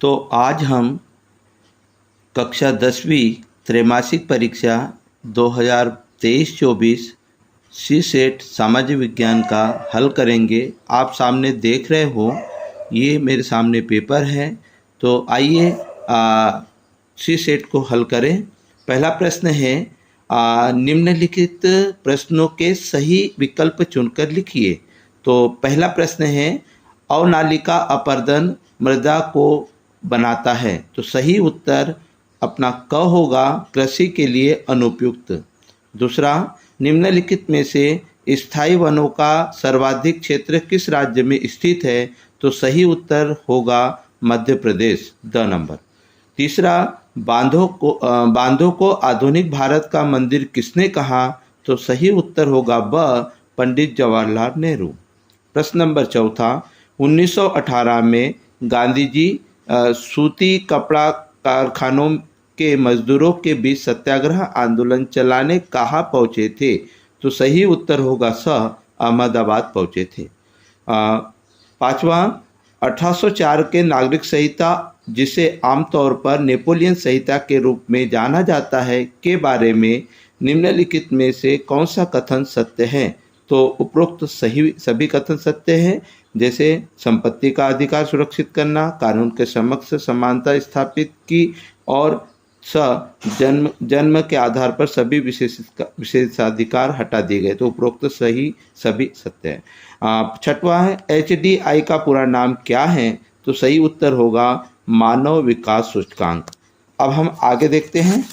तो आज हम कक्षा 10वीं त्रैमासिक परीक्षा 2023-24 सी सेट सामाजिक विज्ञान का हल करेंगे। आप सामने देख रहे हो, ये मेरे सामने पेपर है। तो आइए सी सेट को हल करें। पहला प्रश्न है, निम्नलिखित प्रश्नों के सही विकल्प चुनकर लिखिए। तो पहला प्रश्न है, अवनालिका अपरदन मृदा को बनाता है। तो सही उत्तर अपना क होगा, कृषि के लिए अनुपयुक्त। दूसरा, निम्नलिखित में से स्थायी वनों का सर्वाधिक क्षेत्र किस राज्य में स्थित है। तो सही उत्तर होगा मध्य प्रदेश, द नंबर। तीसरा, बांधों को आधुनिक भारत का मंदिर किसने कहा। तो सही उत्तर होगा ब, पंडित जवाहरलाल नेहरू। प्रश्न नंबर चौथा, 1918 में गांधी जी सूती कपड़ा कारखानों के मजदूरों के बीच सत्याग्रह आंदोलन चलाने कहाँ पहुँचे थे। तो सही उत्तर होगा स, अहमदाबाद पहुँचे थे। पांचवा, 1804 के नागरिक संहिता, जिसे आमतौर पर नेपोलियन संहिता के रूप में जाना जाता है, के बारे में निम्नलिखित में से कौन सा कथन सत्य है। तो उपरोक्त सभी कथन सत्य हैं, जैसे संपत्ति का अधिकार सुरक्षित करना, कानून के समक्ष समानता स्थापित की, और जन्म के आधार पर सभी विशेषाधिकार हटा दिए गए। तो उपरोक्त सभी सत्य है। छठवां है, HDI का पूरा नाम क्या है। तो सही उत्तर होगा मानव विकास सूचकांक। अब हम आगे देखते हैं।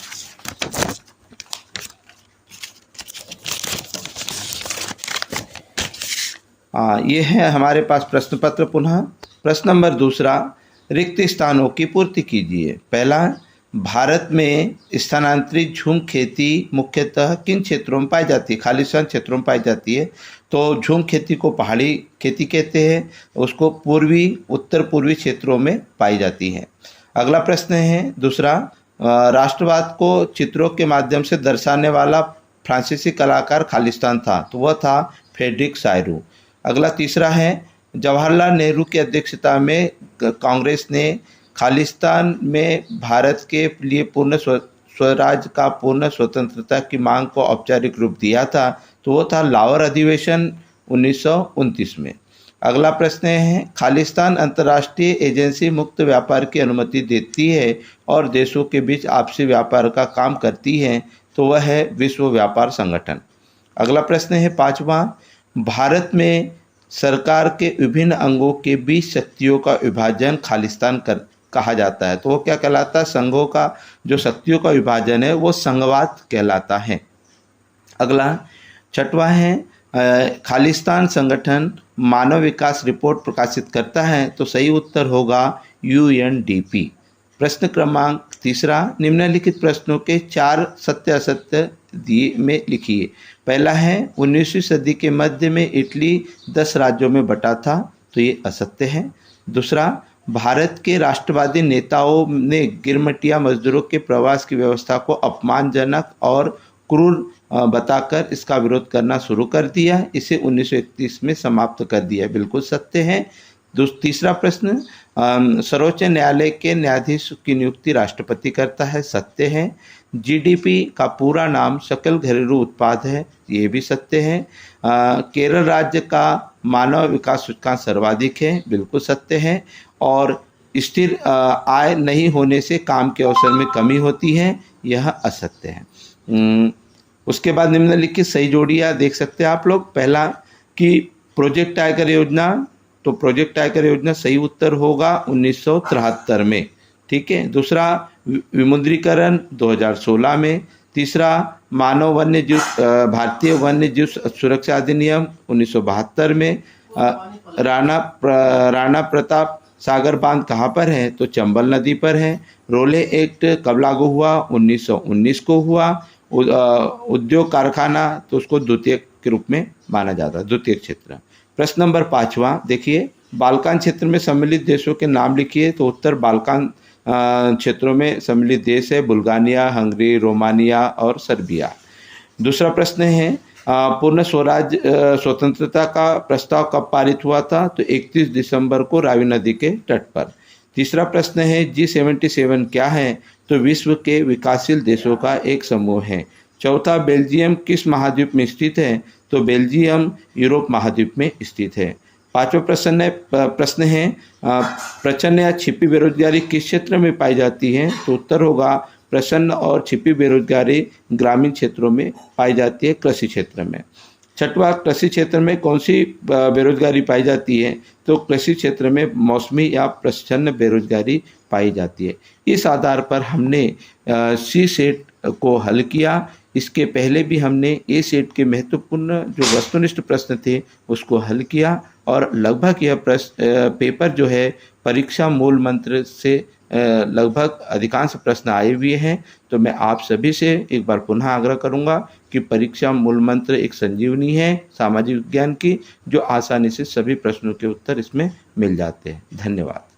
ये है हमारे पास प्रश्न पत्र। पुनः प्रश्न नंबर दूसरा, रिक्त स्थानों की पूर्ति कीजिए। पहला, भारत में स्थानांतरित झूम खेती मुख्यतः किन क्षेत्रों में पाई जाती है। खालिस्तान क्षेत्रों में पाई जाती है। तो झूम खेती को पहाड़ी खेती कहते हैं, उसको उत्तर पूर्वी क्षेत्रों में पाई जाती है। अगला प्रश्न है दूसरा, राष्ट्रवाद को चित्रों के माध्यम से दर्शाने वाला फ्रांसीसी कलाकार खालिस्तान था। तो वह था फ्रेडरिक सायरू। अगला तीसरा है, जवाहरलाल नेहरू की अध्यक्षता में कांग्रेस ने खालिस्तान में भारत के लिए पूर्ण स्वराज का पूर्ण स्वतंत्रता की मांग को औपचारिक रूप दिया था। तो वो था लाहौर अधिवेशन 1929 में। अगला प्रश्न है, खालिस्तान अंतर्राष्ट्रीय एजेंसी मुक्त व्यापार की अनुमति देती है और देशों के बीच आपसी व्यापार का काम करती है। तो वह है विश्व व्यापार संगठन। अगला प्रश्न है पांचवा, भारत में सरकार के विभिन्न अंगों के बीच शक्तियों का विभाजन खालिस्तान कहा जाता है। तो वो क्या कहलाता है, संघों का जो शक्तियों का विभाजन है वो संघवाद कहलाता है। अगला छठवां है, खालिस्तान संगठन मानव विकास रिपोर्ट प्रकाशित करता है। तो सही उत्तर होगा UNDP। प्रश्न क्रमांक तीसरा, निम्नलिखित प्रश्नों के 4 सत्य असत्य दिए में लिखिए। पहला है, 19वीं सदी के मध्य में इटली 10 राज्यों में बटा था। तो ये असत्य है। दूसरा, भारत के राष्ट्रवादी नेताओं ने गिरमिटिया मजदूरों के प्रवास की व्यवस्था को अपमानजनक और क्रूर बताकर इसका विरोध करना शुरू कर दिया। इसे 1931 में समाप्त कर दिया। बिल्कुल सत्य है। तीसरा प्रश्न, सर्वोच्च न्यायालय के न्यायाधीश की नियुक्ति राष्ट्रपति करता है। सत्य है। GDP का पूरा नाम सकल घरेलू उत्पाद है। ये भी सत्य है। केरल राज्य का मानव विकास सूचकांक सर्वाधिक है। बिल्कुल सत्य है। और स्थिर आय नहीं होने से काम के अवसर में कमी होती है। यह असत्य है। उसके बाद निम्नलिखित सही जोड़ियाँ देख सकते हैं आप लोग। पहला कि प्रोजेक्ट टाइगर योजना, तो प्रोजेक्ट टाइगर योजना सही उत्तर होगा 1973 में। ठीक है। दूसरा, विमुद्रीकरण 2016 में। तीसरा, मानव वन्य जीव भारतीय वन्य जीव सुरक्षा अधिनियम 1972 में। राणा प्रताप सागर बांध कहाँ पर है। तो चंबल नदी पर है। रोले एक्ट कब लागू हुआ, 1919 को हुआ। उद्योग कारखाना, तो उसको द्वितीयक के रूप में माना जाता है, द्वितीय क्षेत्र। प्रश्न नंबर 5वां देखिए, बाल्कान क्षेत्र में सम्मिलित देशों के नाम लिखिए। तो उत्तर बाल्कान क्षेत्रों में सम्मिलित देश है बुल्गारिया, हंगरी, रोमानिया और सर्बिया। दूसरा प्रश्न है, पूर्ण स्वतंत्रता का प्रस्ताव कब पारित हुआ था। तो 31 दिसंबर को रावी नदी के तट पर। तीसरा प्रश्न है G77 क्या है? तो विश्व के विकासशील देशों का एक समूह है। चौथा, बेल्जियम किस महाद्वीप में स्थित है? तो बेल्जियम यूरोप महाद्वीप में स्थित है। पांचवा प्रश्न है प्रच्छन्न या छिपी बेरोजगारी किस क्षेत्र में पाई जाती है? तो उत्तर होगा प्रच्छन्न और छिपी बेरोजगारी ग्रामीण क्षेत्रों में पाई जाती है, कृषि क्षेत्र में। छठवा, कृषि क्षेत्र में कौन सी बेरोजगारी पाई जाती है? तो कृषि क्षेत्र में मौसमी या प्रच्छन्न बेरोजगारी पाई जाती है। इस आधार पर हमने सी सेट को हल किया। इसके पहले भी हमने ए सेट के महत्वपूर्ण जो वस्तुनिष्ठ प्रश्न थे उसको हल किया और लगभग यह पेपर जो है परीक्षा मूल मंत्र से लगभग अधिकांश प्रश्न आए हुए हैं। तो मैं आप सभी से एक बार पुनः आग्रह करूंगा कि परीक्षा मूल मंत्र एक संजीवनी है सामाजिक विज्ञान की, जो आसानी से सभी प्रश्नों के उत्तर इसमें मिल जाते हैं। धन्यवाद।